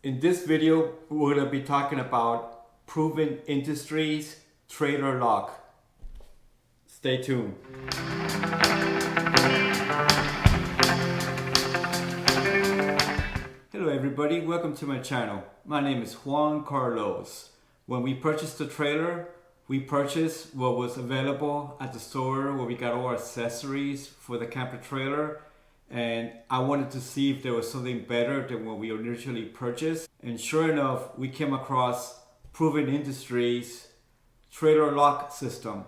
In this video, we're going to be talking about Proven Industries trailer lock. Stay tuned. Hello everybody, welcome to my channel. My name is Juan Carlos. When we purchased the trailer, we purchased what was available at the store where we got all our accessories for the camper trailer. And I wanted to see if there was something better than what we initially purchased. And sure enough, we came across Proven Industries trailer lock system.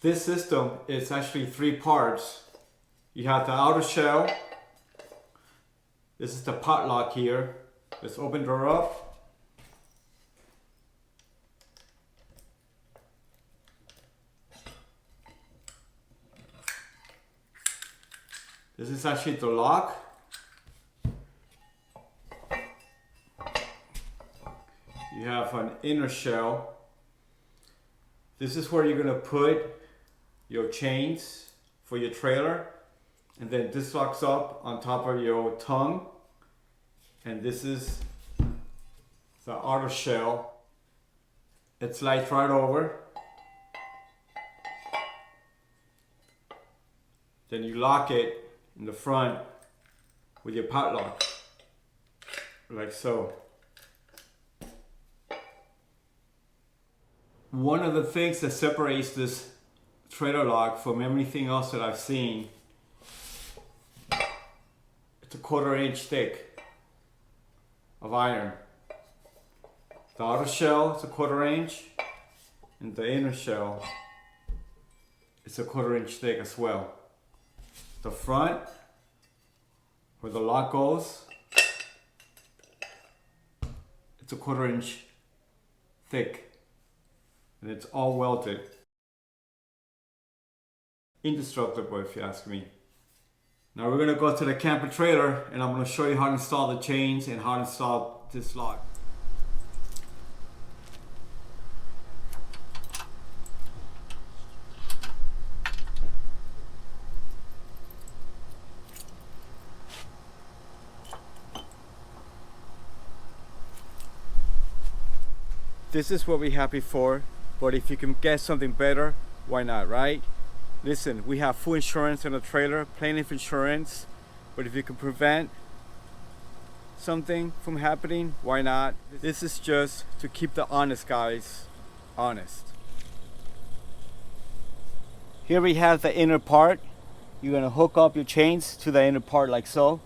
This system is actually 3 parts. You have the outer shell. This is the pot lock here. Let's open her up. This is actually the lock. You have an inner shell. This is where you're gonna put your chains for your trailer. And then this locks up on top of your tongue. And this is the outer shell. It slides right over. Then you lock it in the front with your padlock, like so. One of the things that separates this trailer lock from everything else that I've seen, it's a 1/4 inch thick of iron. The outer shell is a 1/4 inch, and the inner shell is a 1/4 inch thick as well. The front, where the lock goes, it's a 1/4 inch thick, and it's all welded. Indestructible, if you ask me. Now we're gonna go to the camper trailer, and I'm gonna show you how to install the chains and how to install this lock. This is what we have before, but if you can get something better, why not, right? Listen, we have full insurance on the trailer, plenty of insurance, but if you can prevent something from happening, why not? This is just to keep the honest guys honest. Here we have the inner part. You're gonna hook up your chains to the inner part like so.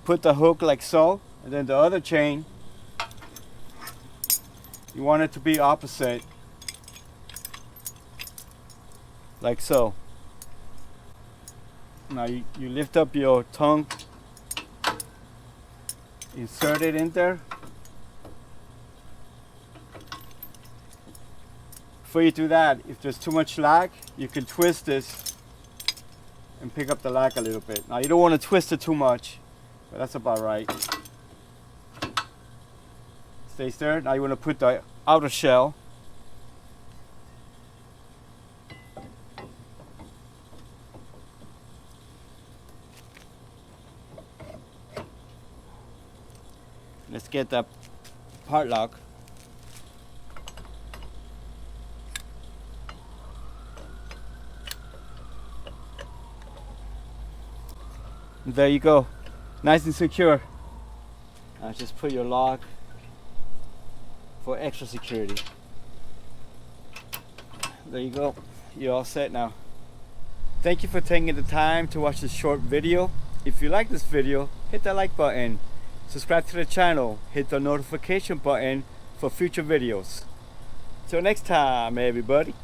Put the hook like so, and then the other chain, you want it to be opposite, like so. Now you lift up your tongue, insert it in there. Before you do that, if there's too much lag, you can twist this and pick up the lag a little bit. Now you don't want to twist it too much, but that's about right. Stays there. Now you want to put the outer shell. Let's get the part lock. There you go. Nice and secure. Now just put your lock for extra security. There you go. You're all set now. Thank you for taking the time to watch this short video. If you like this video, hit that like button. Subscribe to the channel. Hit the notification button for future videos. Till next time, everybody.